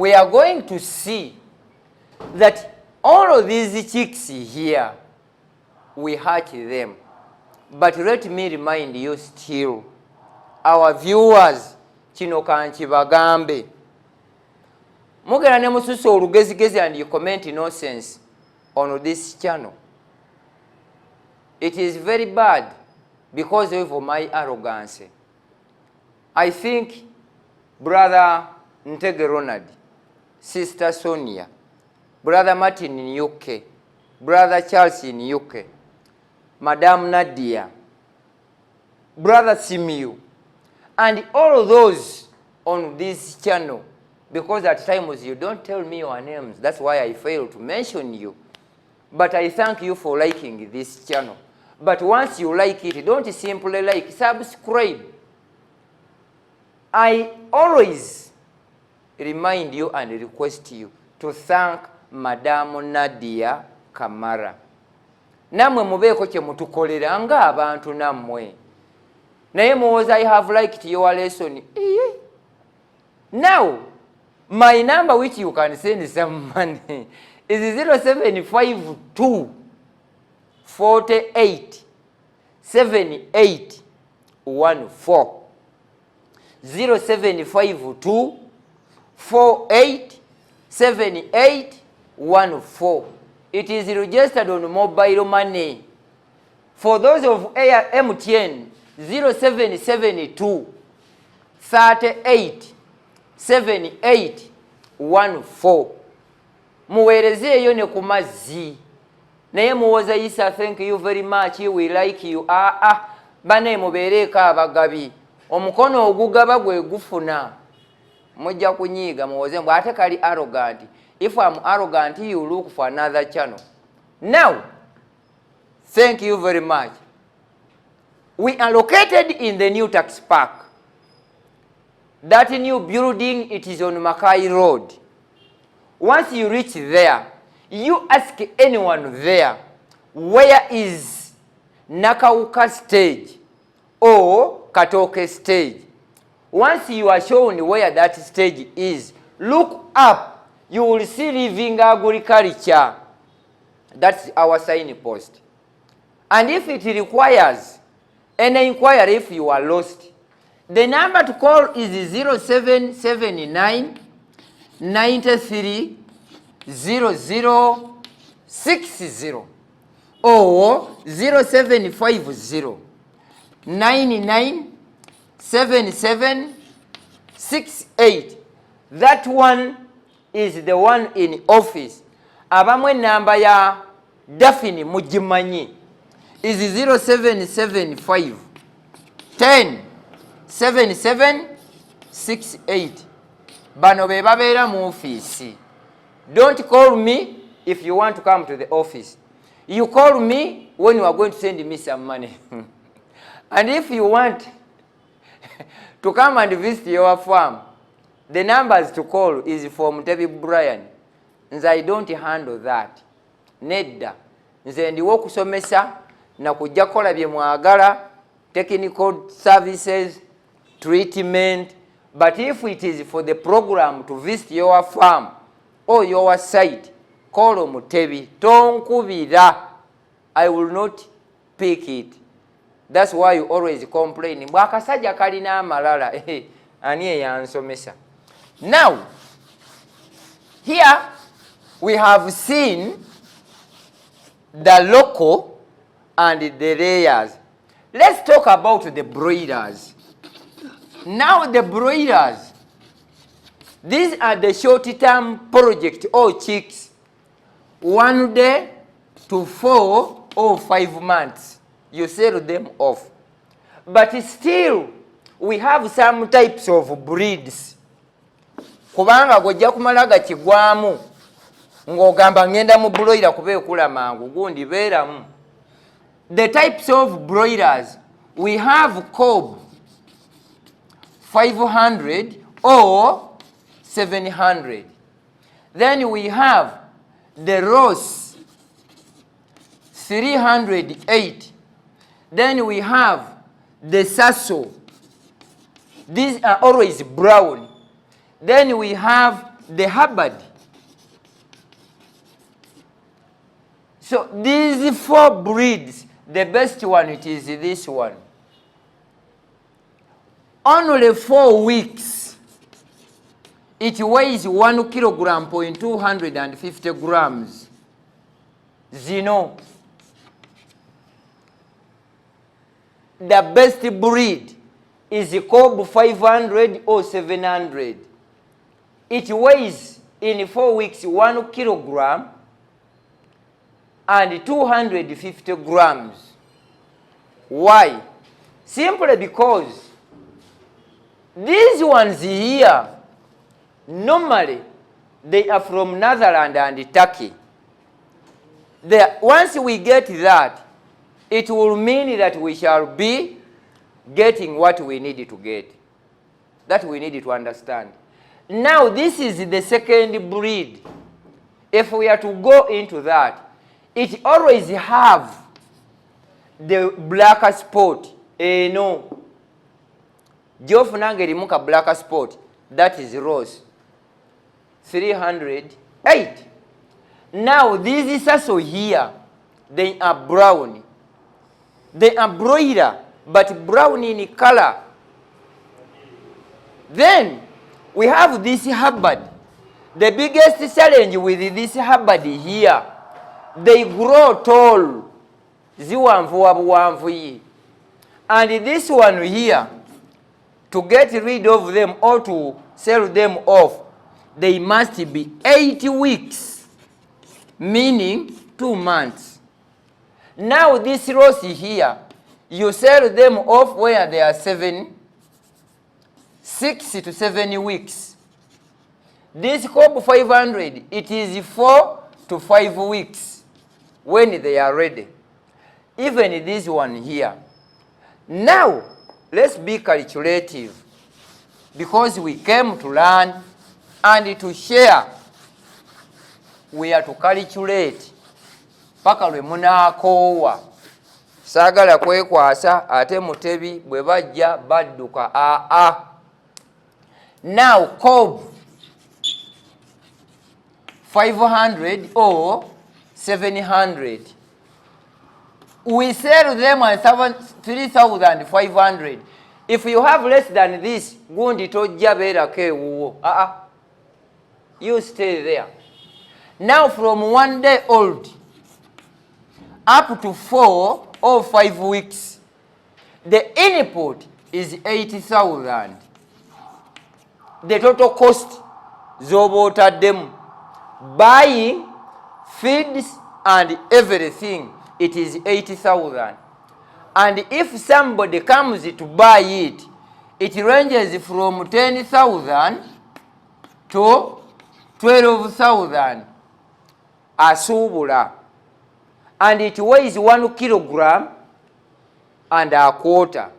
we are going to see that all of these chicks here, we hatch them. But let me remind you still, our viewers, kino kankibagambe. Mugera ne mususu olugezigezi and you comment nonsense on this channel. It is very bad because of my arrogance. I think Brother Ntege Ronald, Sister Sonia, Brother Martin in UK, Brother Charles in UK, Madame Nadia, Brother Simiu, and all of those on this channel, because at times you don't tell me your names, that's why I fail to mention you. But I thank you for liking this channel. But once you like it, don't simply like, subscribe. I always remind you and request you to thank Madame Nadia Kamara. Namwe mubeko kye mutukolera nga abantu namwe. Naye muwoza I have liked your lesson. Now, my number which you can send some money is 0752 48 78 14. 0752 48 78 14. It is registered on mobile money. For those of MTN, 0772 38 78 14. Muwerezeeyo ne ku mazzi. Naye muwoza Isa, thank you very much, we like you. Bane mubeereko abagabi. Omukono ogugaba gwe gufuna. Mujja kunyiiga muwoze mbw ate kali arrogant. If I'm arrogant, you look for another channel. Now, thank you very much. We are located in the new tax park. That new building, it is on Mackay Road. Once you reach there, you ask anyone there, where is Nakauka stage or Katoke stage? Once you are shown where that stage is, look up. You will see living agriculture. That's our signpost. And if it requires any inquiry, if you are lost, the number to call is 0779 93 0060 or 0750 99 7768. That one is the one in office. Abamwe number ya Daphne mujimanyi is 0775 10 7768. Bano be babeera mu office. Don't call me if you want to come to the office. You call me when you are going to send me some money. And if you want to come and visit your farm, the numbers to call is from David Brian. Nze I don't handle that. Nedda. Nze ndiwo okusomesa na kujja kola bye mwagala, technical services, treatment. But if it is for the program to visit your farm or your site, call Mutebi. Tonkubira. I will not pick it. That's why you always complain. Mwakasajja kalina amalala. Ani eyansomesa. Now, here we have seen the local and the layers. Let's talk about the broilers. Now the broilers, these are the short-term project or chicks, 1 day to 4 or 5 months. You sell them off. But still, we have some types of breeds. Kubanga gojja kumala gakigwamu ng'ogamba ngenda mu broiler kubeekula mangu gundi beeramu. The types of broilers, we have COBB 500 or 700. Then we have the Ross 308. Then we have the Sasso. These are always brown. Then we have the Hubbard. So these 4 breeds, the best one, it is this one. Only 4 weeks, it weighs 1 kilogram point 250 grams. Zino. The best breed is the COBB 500 or 700. It weighs in 4 weeks 1 kilogram and 250 grams. Why? Simply because these ones here, normally, they are from Netherlands and Turkey. Once we get that, it will mean that we shall be getting what we need to get. That we need to understand. Now, this is the second breed. If we are to go into that, it always have the black spot. No. Jof nangeri muka black spot. That is rose. 308. Now, these also here, they are brown. They are broiler, but brown in color. Then, we have this Hubbard. The biggest challenge with this Hubbard here, they grow tall. And this one here, to get rid of them or to sell them off, they must be 8 weeks, meaning 2 months. Now this rose here, you sell them off where they are 6 to 7 weeks. This COBB 500, it is 4 to 5 weeks when they are ready. Even this one here. Now, let's be calculative, because we came to learn and to share. We are to calculate. Paka lwe munakoowa. Sagala kwekwasa ate mutebi bwe bajja badduka. Now, COBB 500 or 700. We sell them at 3,500. If you have less than this, gundi tojja beerako ewuwo. You stay there. Now, from 1 day old up to 4 or 5 weeks, the input is 80,000. The total cost z'oba them buying feeds and everything, it is 80,000. And if somebody comes to buy it, it ranges from 10,000 to 12,000 asubula. And it weighs 1 kilogram and a quarter.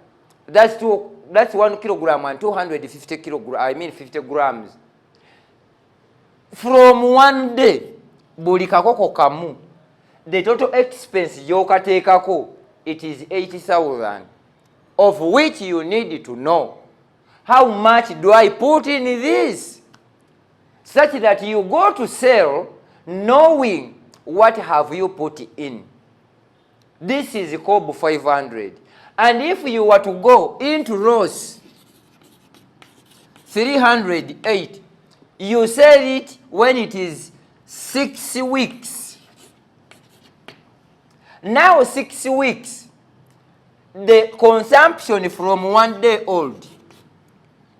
That's 1 kilogram and 250 kilograms, 50 grams. From 1 day, buli kakoko kamu, the total expense yokatekako, it is 80,000, of which you need to know how much do I put in this, such that you go to sell knowing what have you put in. This is COBB 500. And if you were to go into rose 308, you sell it when it is 6 weeks. Now 6 weeks, the consumption from 1 day old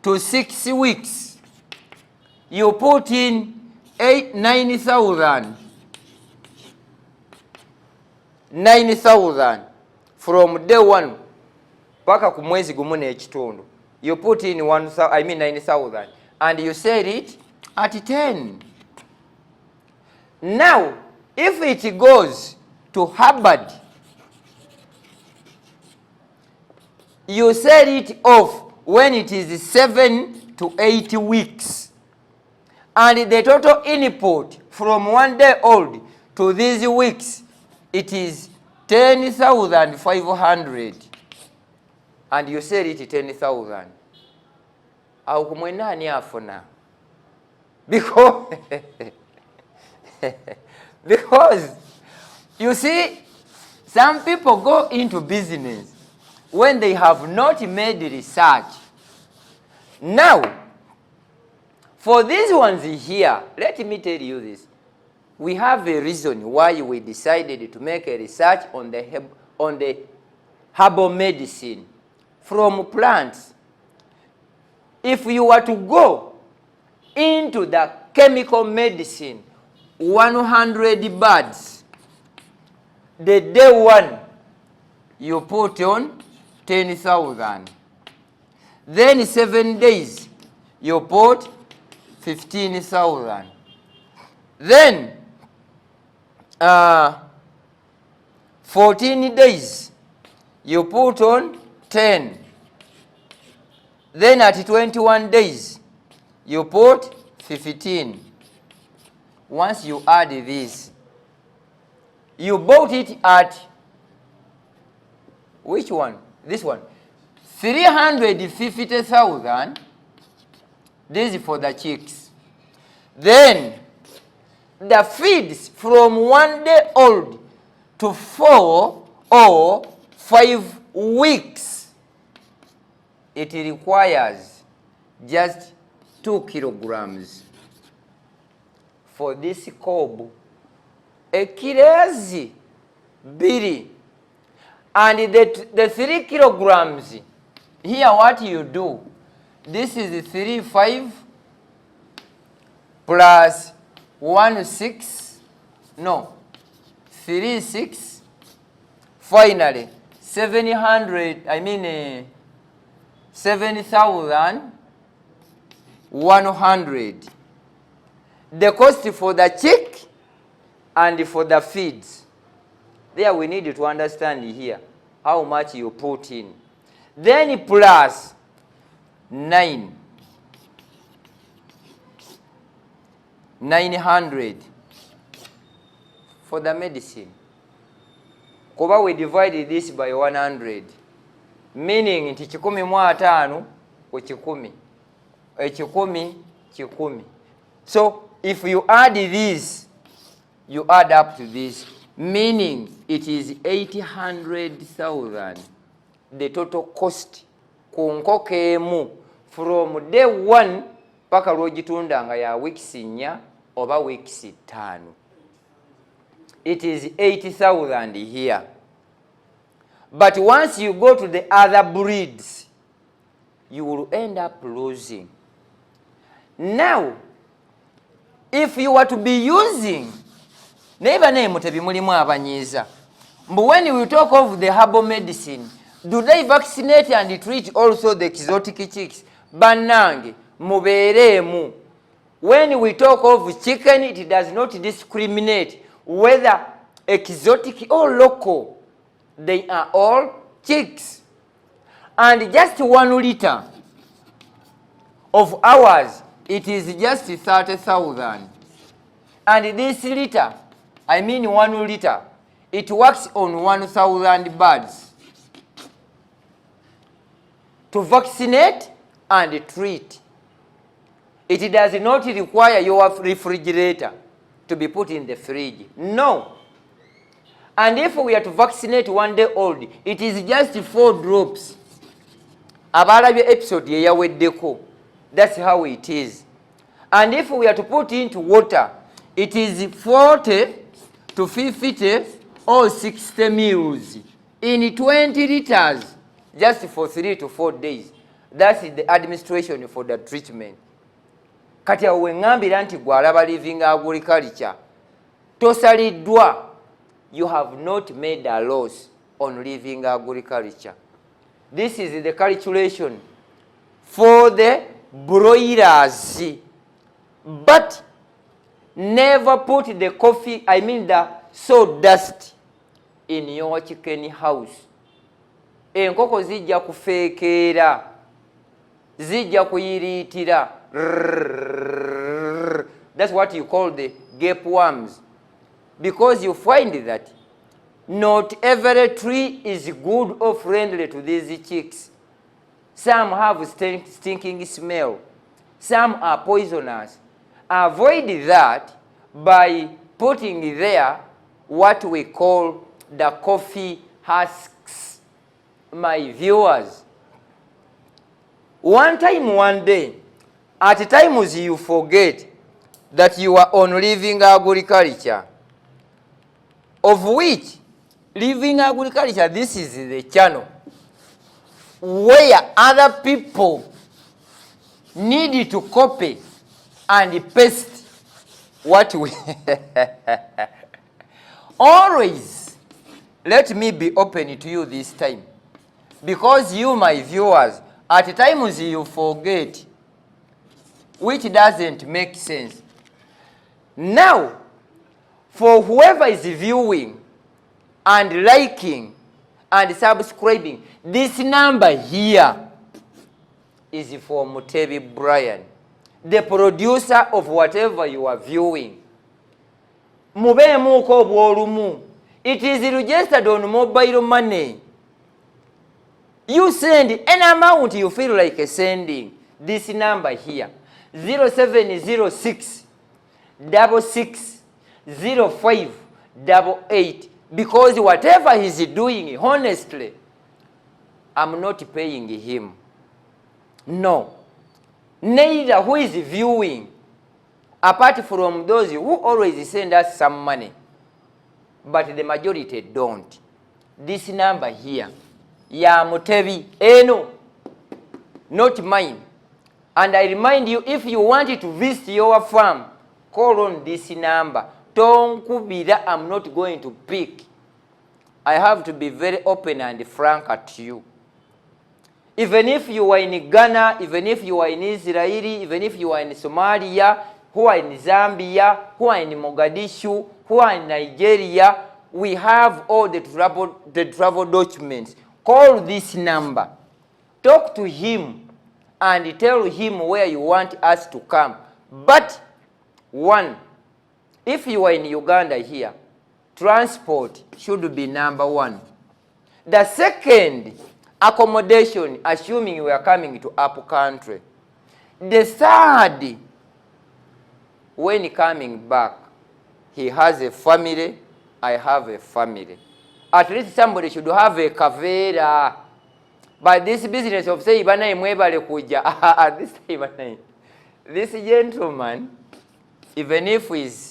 to 6 weeks, you put in 9,000. 9,000 from day 1 paka ku mwezi gumu n'ekitundu. You put in 9,000 and you sell it at 10. Now, if it goes to Hubbard, you sell it off when it is 7 to 8 weeks. And the total input from 1 day old to these weeks, it is 10,500. And you sell it 10,000. Au kumwena ni afuna. Because, because you see, some people go into business when they have not made research. Now, for these ones here, let me tell you this. We have a reason why we decided to make a research on the herbal medicine from plants. If you were to go into the chemical medicine, 100 birds, the day one, you put on 10,000. Then 7 days, you put 15,000. Then 14 days, you put on 10. Then at 21 days, you put 15. Once you add this, you bought it at, which one? This one. 350,000. This is for the chicks. Then the feeds from 1 day old to 4 or 5 weeks, it requires just 2 kilograms. For this COBB, a kilezi biri, and the 3 kilograms. Here what you do, this is 3, 5 plus 1, 6, no, 3, 6, finally 700, 7,100. The cost for the chick and for the feeds. There we need to understand here how much you put in. Then plus 900 for the medicine. Kuba we divided this by 100, meaning nti 15 ku 10, ekikumi. So if you add this, you add up to this, meaning it is 800,000. The total cost ku nkoko emu from day 1 paka lwogitunda nga ya weeks 4 oba weeks 5. It is 80,000 here. But once you go to the other breeds, you will end up losing. Now, if you were to be using, never name tebimulimu abanyiza. But when we talk of the herbal medicine, do they vaccinate and treat also the exotic chicks? Banange, muberemu. When we talk of chicken, it does not discriminate whether exotic or local. They are all chicks. And just 1 liter of ours, it is just 30,000. And this liter, 1 liter, it works on 1,000 birds. To vaccinate and treat. It does not require your refrigerator to be put in the fridge. No. And if we are to vaccinate 1 day old, it is just 4 drops. Abalabye episode ye yaweddeko. That's how it is. And if we are to put into water, it is 40 to 50 or 60 mils in 20 liters. Just for 3 to 4 days. That's the administration for the treatment. Kati awe ngambira nti gwalaba living agriculture. Tosaliddwa. You have not made a loss on living agriculture. This is the calculation for the broilers. But never put the the sawdust in your chicken house. Enkoko zijja kufeekeera, zijja kuyiriitira. That's what you call the gap worms. Because you find that not every tree is good or friendly to these chicks. Some have stinking smell. Some are poisonous. Avoid that by putting there what we call the coffee husks. My viewers, one day, at times you forget that you are on living agriculture, of which living agriculture, this is the channel where other people need to copy and paste what we always let me be open to you this time, because you, my viewers, at times you forget, which doesn't make sense. Now, for whoever is viewing and liking and subscribing, this number here is for Mutebi Brian, the producer of whatever you are viewing. It is registered on mobile money. You send any amount you feel like sending. This number here, 0706 66 05 88. Because whatever he's doing, honestly, I'm not paying him. No. Neither who is viewing, apart from those who always send us some money. But the majority don't. This number here, ya Mutebi, no, not mine. And I remind you, if you want to visit your farm, call on this number. Tonkubira, I'm not going to pick. I have to be very open and frank at you. Even if you are in Ghana, even if you are in Israel, even if you are in Somalia, who are in Zambia, who are in Mogadishu, who are in Nigeria, we have all the travel documents. Call this number. Talk to him and tell him where you want us to come. But one, if you are in Uganda here, transport should be number one. The second, accommodation, assuming we are coming to up country. The third, when coming back, he has a family, I have a family. At least somebody should have a kavera. But this business of say, this gentleman, even if he's